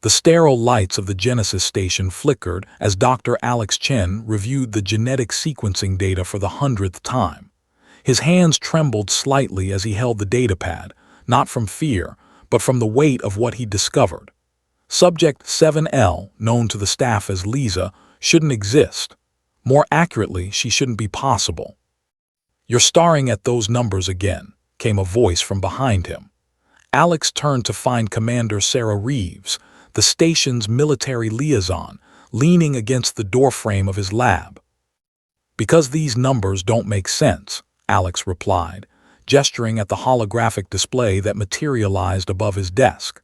The sterile lights of the Genesis station flickered as Dr. Alex Chen reviewed the genetic sequencing data for the 100th time. His hands trembled slightly as he held the datapad, not from fear, but from the weight of what he discovered. Subject 7L, known to the staff as Lisa, shouldn't exist. More accurately, she shouldn't be possible. "You're staring at those numbers again," came a voice from behind him. Alex turned to find Commander Sarah Reeves, the station's military liaison, leaning against the doorframe of his lab. "Because these numbers don't make sense," Alex replied, gesturing at the holographic display that materialized above his desk.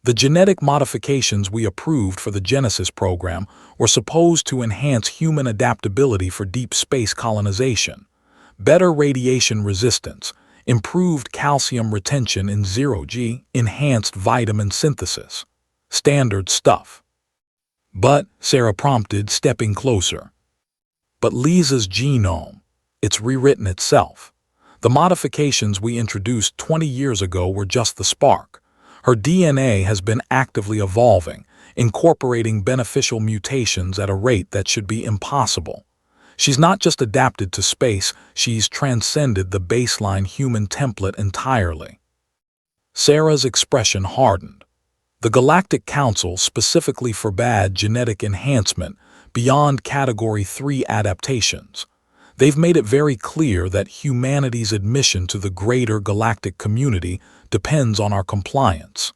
"The genetic modifications we approved for the Genesis program were supposed to enhance human adaptability for deep space colonization, better radiation resistance, improved calcium retention in 0G, enhanced vitamin synthesis. Standard stuff." "But," Sarah prompted, stepping closer. "But Lisa's genome, it's rewritten itself. The modifications we introduced 20 years ago were just the spark. Her DNA has been actively evolving, incorporating beneficial mutations at a rate that should be impossible. She's not just adapted to space, she's transcended the baseline human template entirely." Sarah's expression hardened. The Galactic Council specifically forbade genetic enhancement beyond Category 3 adaptations. They've made it very clear that humanity's admission to the greater galactic community depends on our compliance.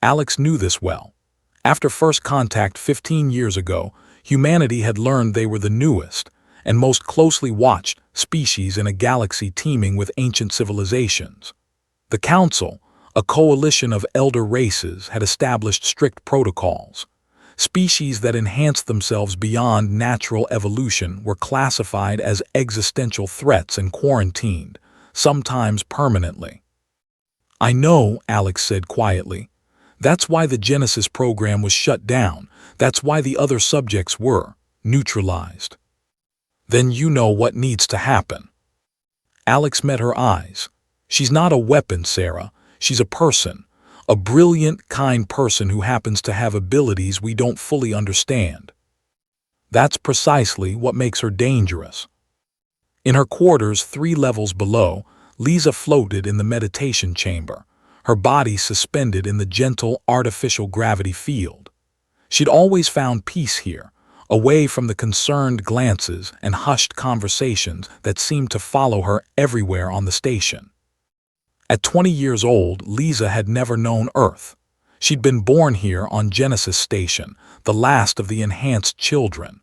Alex knew this well. After first contact 15 years ago, humanity had learned they were the newest and most closely watched species in a galaxy teeming with ancient civilizations. The Council, a coalition of elder races, had established strict protocols. Species that enhanced themselves beyond natural evolution were classified as existential threats and quarantined, sometimes permanently. "I know," Alex said quietly. "That's why the Genesis program was shut down. That's why the other subjects were neutralized." "Then you know what needs to happen." Alex met her eyes. "She's not a weapon, Sarah. She's a person. A brilliant, kind person who happens to have abilities we don't fully understand. That's precisely what makes her dangerous." In her quarters 3 levels below, Lisa floated in the meditation chamber, her body suspended in the gentle, artificial gravity field. She'd always found peace here, away from the concerned glances and hushed conversations that seemed to follow her everywhere on the station. At 20 years old, Lisa had never known Earth. She'd been born here on Genesis Station, the last of the enhanced children.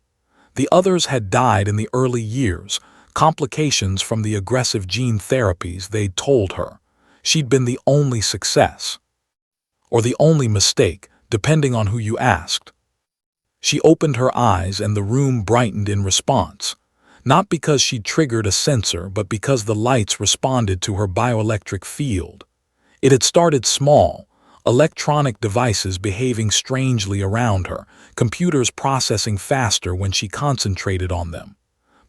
The others had died in the early years, complications from the aggressive gene therapies they'd told her. She'd been the only success. Or the only mistake, depending on who you asked. She opened her eyes and the room brightened in response. Not because she'd triggered a sensor, but because the lights responded to her bioelectric field. It had started small, electronic devices behaving strangely around her, computers processing faster when she concentrated on them.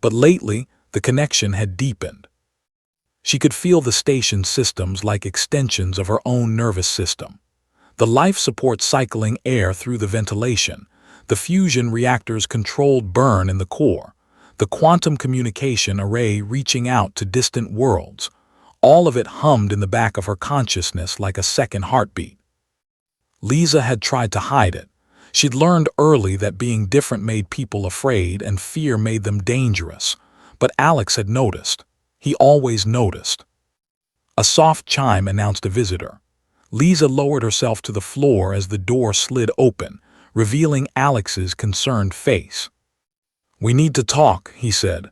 But lately, the connection had deepened. She could feel the station systems like extensions of her own nervous system. The life support cycling air through the ventilation, the fusion reactor's controlled burn in the core, the quantum communication array reaching out to distant worlds. All of it hummed in the back of her consciousness like a second heartbeat. Lisa had tried to hide it. She'd learned early that being different made people afraid and fear made them dangerous. But Alex had noticed. He always noticed. A soft chime announced a visitor. Lisa lowered herself to the floor as the door slid open, revealing Alex's concerned face. "We need to talk," he said.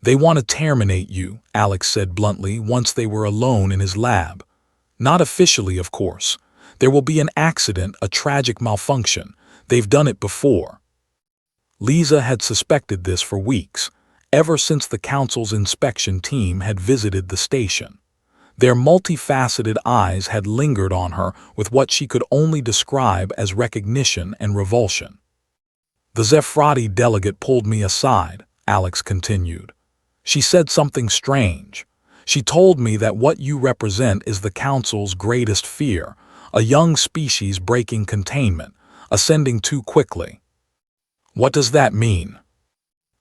"They want to terminate you," Alex said bluntly once they were alone in his lab. "Not officially, of course. There will be an accident, a tragic malfunction. They've done it before." Lisa had suspected this for weeks, ever since the Council's inspection team had visited the station. Their multifaceted eyes had lingered on her with what she could only describe as recognition and revulsion. "The Zephrati delegate pulled me aside," Alex continued. "She said something strange. She told me that what you represent is the Council's greatest fear, a young species breaking containment, ascending too quickly. What does that mean?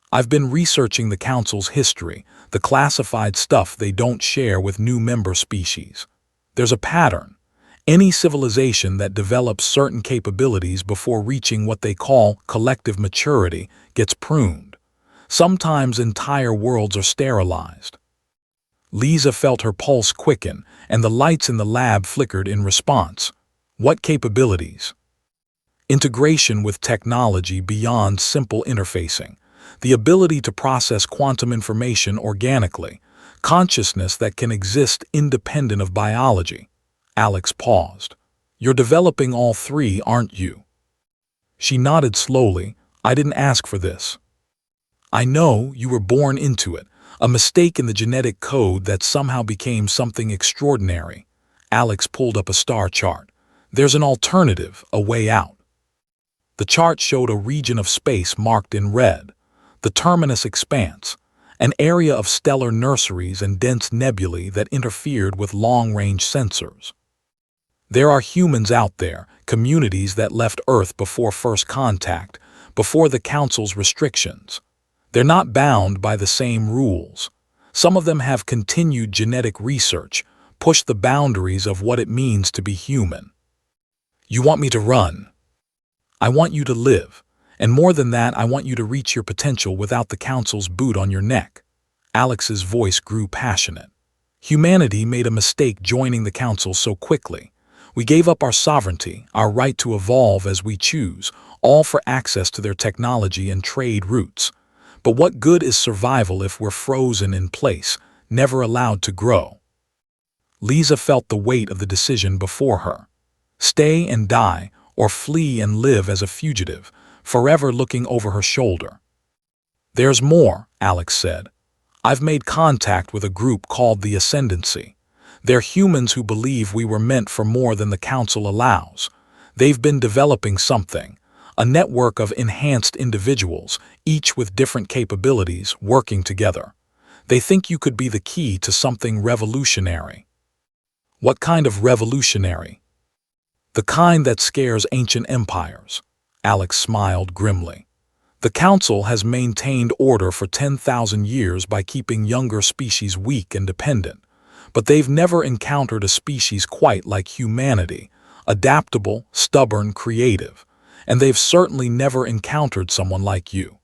I've been researching the Council's history, the classified stuff they don't share with new member species. There's a pattern. Any civilization that develops certain capabilities before reaching what they call collective maturity gets pruned. Sometimes entire worlds are sterilized. Lisa felt her pulse quicken, and the lights in the lab flickered in response. What capabilities? Integration with technology beyond simple interfacing. The ability to process quantum information organically. Consciousness that can exist independent of biology. Alex paused. You're developing all three, aren't you? She nodded slowly. I didn't ask for this. I know, you were born into it. A mistake in the genetic code that somehow became something extraordinary. Alex pulled up a star chart. There's an alternative, a way out. The chart showed a region of space marked in red. The terminus expanse, an area of stellar nurseries and dense nebulae that interfered with long-range sensors. There are humans out there, communities that left Earth before first contact, before the Council's restrictions. They're not bound by the same rules. Some of them have continued genetic research, pushed the boundaries of what it means to be human. You want me to run? I want you to live. And more than that, I want you to reach your potential without the Council's boot on your neck. Alex's voice grew passionate. Humanity made a mistake joining the Council so quickly. We gave up our sovereignty, our right to evolve as we choose, all for access to their technology and trade routes. But what good is survival if we're frozen in place, never allowed to grow? Lisa felt the weight of the decision before her. Stay and die, or flee and live as a fugitive, forever looking over her shoulder. There's more, Alex said. I've made contact with a group called the Ascendancy. They're humans who believe we were meant for more than the Council allows. They've been developing something, a network of enhanced individuals, each with different capabilities, working together. They think you could be the key to something revolutionary. What kind of revolutionary? The kind that scares ancient empires. Alex smiled grimly. The Council has maintained order for 10,000 years by keeping younger species weak and dependent. But they've never encountered a species quite like humanity, adaptable, stubborn, creative. And they've certainly never encountered someone like you.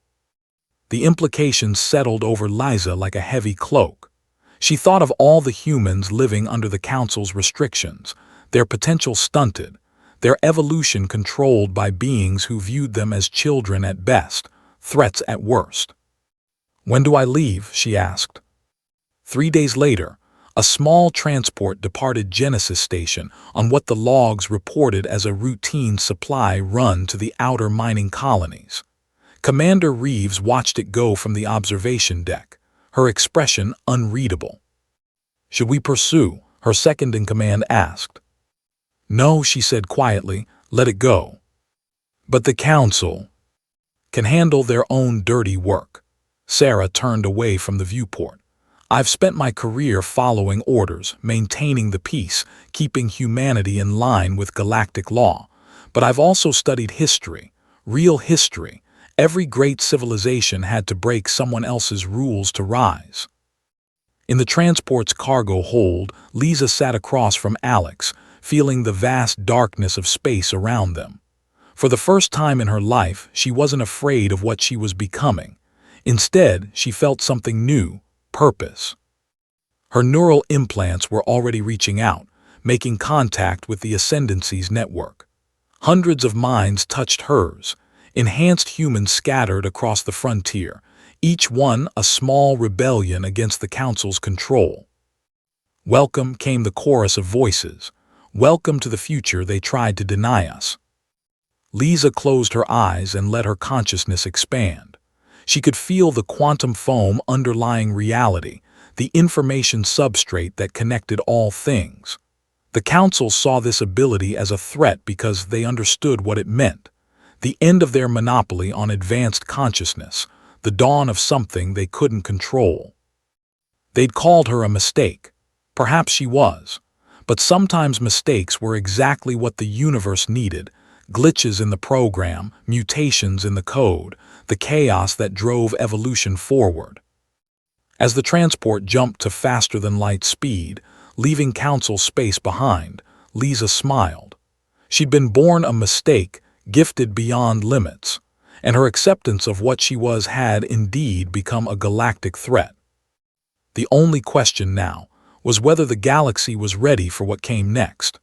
The implications settled over Liza like a heavy cloak. She thought of all the humans living under the Council's restrictions, their potential stunted, their evolution controlled by beings who viewed them as children at best, threats at worst. When do I leave? She asked. 3 days later, a small transport departed Genesis Station on what the logs reported as a routine supply run to the outer mining colonies. Commander Reeves watched it go from the observation deck, her expression unreadable. Should we pursue? Her second-in-command asked. No, she said quietly, let it go. But the Council can handle their own dirty work. Sarah turned away from the viewport. I've spent my career following orders, maintaining the peace, keeping humanity in line with galactic law. But I've also studied history, real history. Every great civilization had to break someone else's rules to rise. In the transport's cargo hold, Lisa sat across from Alex, feeling the vast darkness of space around them. For the first time in her life, she wasn't afraid of what she was becoming. Instead, she felt something new. Purpose. Her neural implants were already reaching out, making contact with the Ascendancy's network. Hundreds of minds touched hers, enhanced humans scattered across the frontier, each one a small rebellion against the Council's control. Welcome, came the chorus of voices. Welcome to the future they tried to deny us. Lisa closed her eyes and let her consciousness expand. She could feel the quantum foam underlying reality, the information substrate that connected all things. The Council saw this ability as a threat because they understood what it meant. The end of their monopoly on advanced consciousness, the dawn of something they couldn't control. They'd called her a mistake. Perhaps she was. But sometimes mistakes were exactly what the universe needed: glitches in the program, mutations in the code, the chaos that drove evolution forward. As the transport jumped to faster-than-light speed, leaving Council space behind, Lisa smiled. She'd been born a mistake, gifted beyond limits, and her acceptance of what she was had indeed become a galactic threat. The only question now was whether the galaxy was ready for what came next.